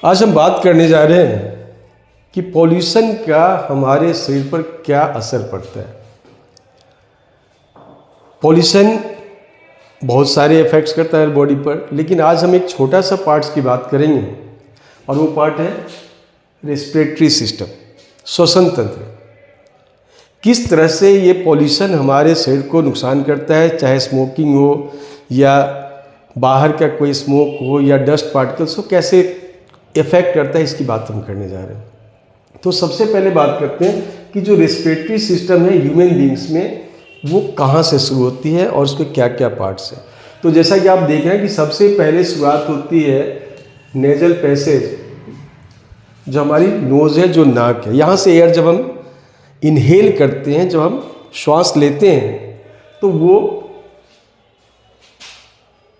आज हम बात करने जा रहे हैं कि पॉल्यूशन का हमारे शरीर पर क्या असर पड़ता है। पॉल्यूशन बहुत सारे इफ़ेक्ट्स करता है बॉडी पर, लेकिन आज हम एक छोटा सा पार्ट्स की बात करेंगे और वो पार्ट है रेस्पिरेटरी सिस्टम, श्वसन तंत्र। किस तरह से ये पॉल्यूशन हमारे शरीर को नुकसान करता है, चाहे स्मोकिंग हो या बाहर का कोई स्मोक हो या डस्ट पार्टिकल्स हो, कैसे इफ़ेक्ट करता है, इसकी बात हम करने जा रहे हैं। तो सबसे पहले बात करते हैं कि जो रेस्पिरेटरी सिस्टम है ह्यूमन बींग्स में, वो कहाँ से शुरू होती है और उसके क्या क्या पार्ट्स हैं। तो जैसा कि आप देख रहे हैं कि सबसे पहले शुरुआत होती है नेजल पैसेज, जो हमारी नोज़ है, जो नाक है। यहाँ से एयर जब हम इनहेल करते हैं, जब हम श्वास लेते हैं, तो वो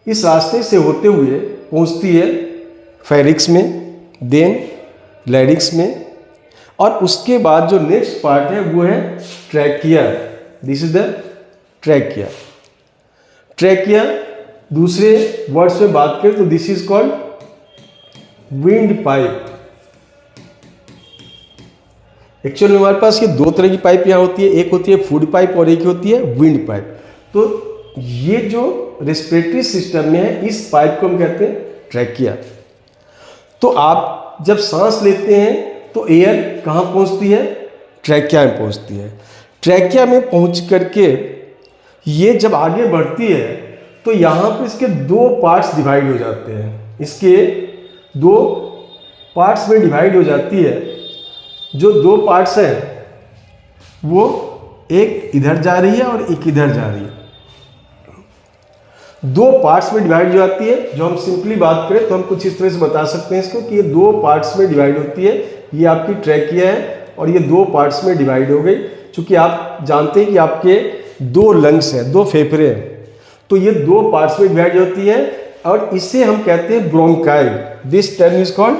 इस रास्ते से होते हुए पहुँचती है फेरिक्स में, देन लैरिक्स में, और उसके बाद जो नेक्स्ट पार्ट है वो है trachea. This is the trachea. Trachea दूसरे वर्ड्स में बात करें तो this is called wind pipe. Actually हमारे पास ये दो तरह की पाइप यहाँ होती है, एक होती है फूड पाइप और एक होती है विंड पाइप। तो ये जो रेस्पिरेटरी सिस्टम में है, इस पाइप को हम कहते हैं ट्रैकिया। तो आप जब सांस लेते हैं तो एयर कहाँ पहुँचती है? ट्रैकिया में पहुँचती है। ट्रैकिया में पहुँच करके ये जब आगे बढ़ती है तो यहाँ पे इसके दो पार्ट्स डिवाइड हो जाते हैं। इसके दो पार्ट्स में डिवाइड हो जाती है। जो दो पार्ट्स हैं वो एक इधर जा रही है और एक इधर जा रही है। दो पार्ट्स में डिवाइड हो जाती है। जो हम सिंपली बात करें तो हम कुछ इस तरह से बता सकते हैं इसको कि ये दो पार्ट्स में डिवाइड होती है। ये आपकी ट्रैकिया है और ये दो पार्ट्स में डिवाइड हो गई। चूँकि आप जानते हैं कि आपके दो लंग्स हैं, दो फेफड़े हैं, तो ये दो पार्ट्स में डिवाइड होती है और इसे हम कहते हैं bronchi. This term is called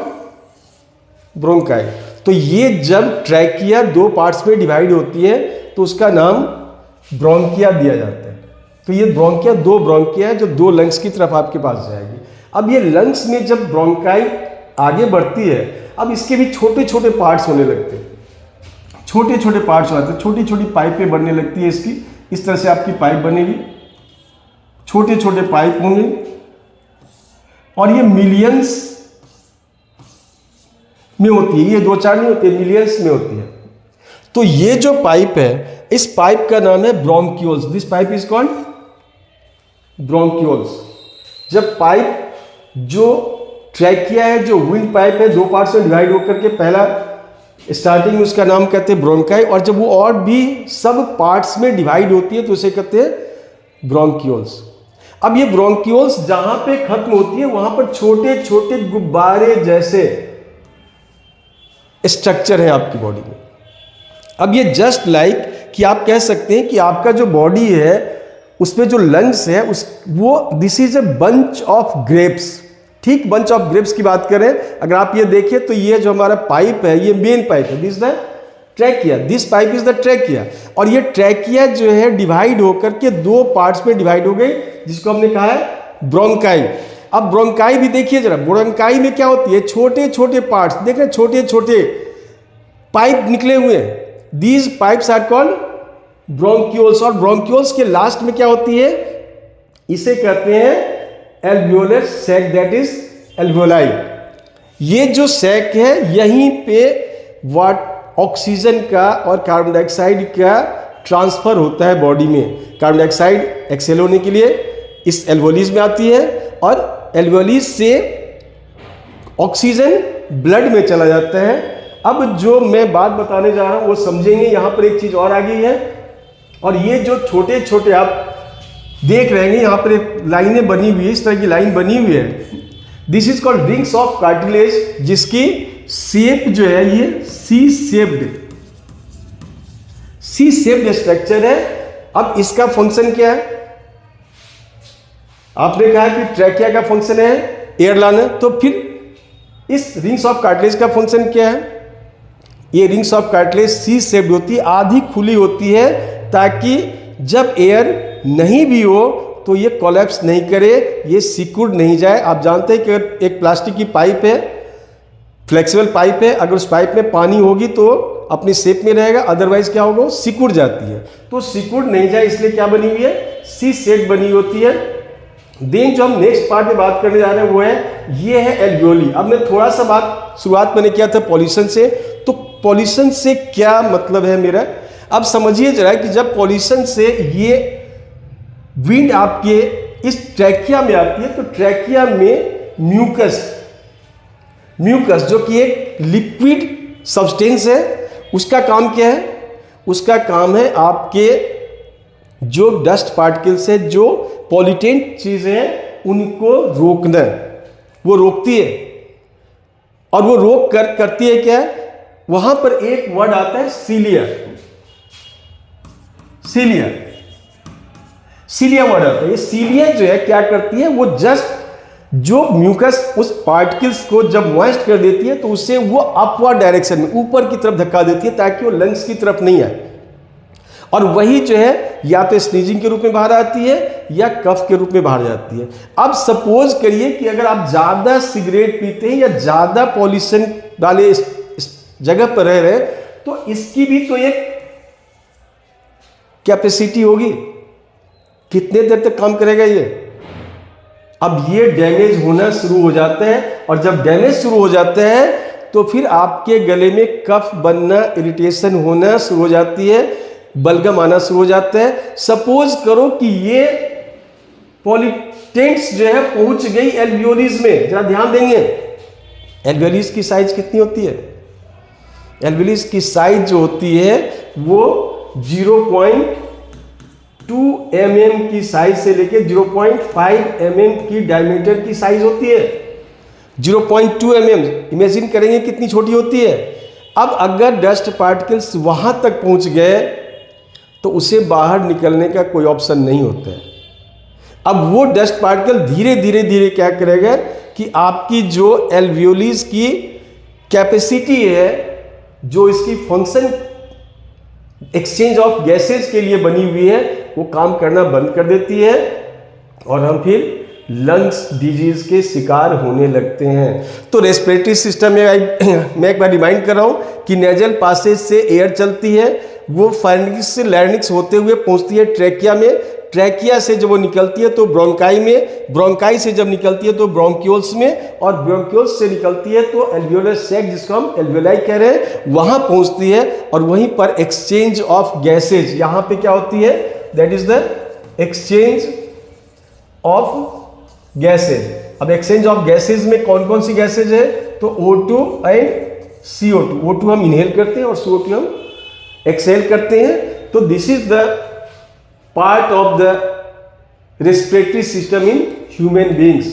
bronchi. तो ये जब ट्रैकिया दो पार्ट्स में डिवाइड होती है तो उसका नाम ब्रोंकिया दिया जाता है। तो ये ब्रोंकिया, दो ब्रोंकिया है जो दो लंग्स की तरफ आपके पास जाएगी। अब ये लंग्स में जब ब्रोंकाई आगे बढ़ती है, अब इसके भी छोटे छोटे पार्ट्स होने लगते हैं। छोटे छोटे पार्ट्स होते हैं, छोटी छोटी पाइपें बनने लगती है इसकी। इस तरह से आपकी पाइप बनेगी, छोटे छोटे पाइप होंगे और ये मिलियंस में होती है। ये दो चार नहीं होती, मिलियंस में होती है। तो ये जो पाइप है, इस पाइप का नाम है bronchioles. This pipe is called bronchioles. जब पाइप जो ट्रैकिया है, जो विंड पाइप है, दो पार्ट्स में डिवाइड होकर के पहला स्टार्टिंग में उसका नाम कहते हैं ब्रोंकाई, और जब वो और भी सब पार्ट्स में डिवाइड होती है तो उसे कहते हैं ब्रोंक्यूल्स। अब ये ब्रोंक्यूल्स जहां पे खत्म होती है वहां पर छोटे छोटे गुब्बारे जैसे स्ट्रक्चर है आपकी बॉडी में। अब ये जस्ट लाइक कि आप कह सकते हैं कि आपका जो बॉडी है उसमें जो लंग्स है वो this is a bunch of grapes. ठीक, बंच ऑफ ग्रेप्स की बात करें अगर आप ये देखें तो ये जो हमारा पाइप है, ये मेन पाइप है। This the trachea, this pipe is the trachea. और ये ट्रैकिया जो है डिवाइड होकर के दो पार्ट्स में डिवाइड हो गई, जिसको हमने कहा है ब्रोंकाई। अब ब्रोंकाई भी देखिए जरा, ब्रोंकाई में क्या होती है? छोटे छोटे पार्ट्स, देख रहे हैं, छोटे छोटे पाइप निकले हुए हैं। These pipes are called bronchioles. और ब्रोंक्यूल्स के लास्ट में क्या होती है? इसे कहते हैं alveolar sac, that is alveoli. ये जो सैक है, यहीं पे ऑक्सीजन का और कार्बन डाइऑक्साइड का ट्रांसफर होता है बॉडी में। कार्बन डाइऑक्साइड एक्सेल होने के लिए इस एल्वियोलिस में आती है और एल्वियोलिस से ऑक्सीजन ब्लड में चला जाता है। अब जो मैं बात बताने जा रहा हूं वो समझेंगे। यहां पर एक चीज और आ गई है, और ये जो छोटे छोटे आप देख रहे हैं, यहां पर एक लाइनें बनी हुई है, इस तरह की लाइन बनी हुई है। This is called rings of cartilage, जिसकी शेप जो है ये सी शेप्ड स्ट्रक्चर है। अब इसका फंक्शन क्या है? आपने कहा कि ट्रैकिया का फंक्शन है एयर लाना, तो फिर इस रिंग्स ऑफ कार्टिलेज का फंक्शन क्या है? ये rings of cartilage C shaped होती है, आधी खुली होती है, ताकि जब एयर नहीं भी हो तो ये कोलैप्स नहीं करे, ये सिकुड़ नहीं जाए। आप जानते हैं कि एक प्लास्टिक की पाइप है, फ्लेक्सिबल पाइप है, अगर उस पाइप में पानी होगी तो अपनी शेप में रहेगा, अदरवाइज क्या होगा, सिकुड़ जाती है। तो सिकुड़ नहीं जाए इसलिए क्या बनी हुई है, सी सेट बनी होती है। देन जो हम नेक्स्ट पार्ट में बात करने जा रहे हैं वो है, ये है एल्वियोली। अब मैं थोड़ा सा बात शुरुआत मैंने किया था पॉल्यूशन से, तो पॉल्यूशन से क्या मतलब है मेरा, अब समझिए जरा कि जब पॉल्यूशन से ये विंड आपके इस ट्रैकिया में आती है, तो ट्रैकिया में म्यूकस जो कि एक लिक्विड सब्सटेंस है, उसका काम क्या है, उसका काम है आपके जो डस्ट पार्टिकल्स है, जो पॉल्यूटेंट चीजें हैं उनको रोकना, वो रोकती है। और वो रोक कर करती है क्या, वहां पर एक वर्ड आता है सीलिया वर्ड आता है। ये सीलिया जो है क्या करती है, वो जस्ट जो म्यूकस उस पार्टिकल्स को जब मॉइस्ट कर देती है तो उससे वो अपवर्ड डायरेक्शन में ऊपर की तरफ धक्का देती है ताकि वो लंग्स की तरफ नहीं आए। और वही जो है या तो स्नीजिंग के रूप में बाहर आती है या कफ के रूप में बाहर जाती है। अब सपोज करिए कि अगर आप ज्यादा सिगरेट पीते हैं या ज्यादा पॉल्यूशन वाले इस जगह पर रह रहे हैं, तो इसकी भी तो एक कैपेसिटी होगी, कितने देर तक काम करेगा ये। अब ये डैमेज होना शुरू हो जाता है, और जब डैमेज शुरू हो जाता है तो फिर आपके गले में कफ बनना, इरिटेशन होना शुरू हो जाती है, बलगम आना शुरू हो जाता है। सपोज करो कि ये पॉल्यूटेंट्स जो है पहुंच गई एल्वियोलीज में, जरा ध्यान देंगे एल्वियोलीज की साइज कितनी होती है, एल्वियोलीज की साइज जो होती है वो 0.2 mm की साइज से लेके 0.5 mm की डायमीटर की साइज होती है। 0.2 mm इमेजिन करेंगे कितनी छोटी होती है। अब अगर डस्ट पार्टिकल्स वहां तक पहुंच गए तो उसे बाहर निकलने का कोई ऑप्शन नहीं होता है। अब वो डस्ट पार्टिकल धीरे धीरे क्या करेगा कि आपकी जो एल्वियोलीज की कैपेसिटी है, जो इसकी फंक्शन एक्सचेंज ऑफ गैसेज के लिए बनी हुई है, वो काम करना बंद कर देती है और हम फिर लंग्स डिजीज के शिकार होने लगते हैं। तो रेस्पिरेटरी सिस्टम में मैं एक बार रिमाइंड कर रहा हूं कि नेजल पासेज से एयर चलती है, वो फाइनेक्स से लैरिंक्स होते हुए पहुंचती है ट्रैकिया में, ट्रैकिया से जब वो निकलती है तो ब्रोंकाई में, ब्रोंकाई से जब निकलती है तो ब्रोंक्यूल्स में, और ब्रोंक्यूल्स से निकलती है तो एल्वियोलर सैक, जिसको हम एल्वियोलाई कह रहे हैं, वहां पहुंचती है। और वहीं पर एक्सचेंज ऑफ गैसेज यहां पे क्या होती है, that is the exchange of gases. अब एक्सचेंज ऑफ गैसेज में कौन कौन सी गैसेज है, तो O2 एंड CO2। O2 हम इनहेल करते हैं और CO2 हम एक्सहेल करते हैं। तो this is the part of the respiratory system in human beings.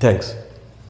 Thanks.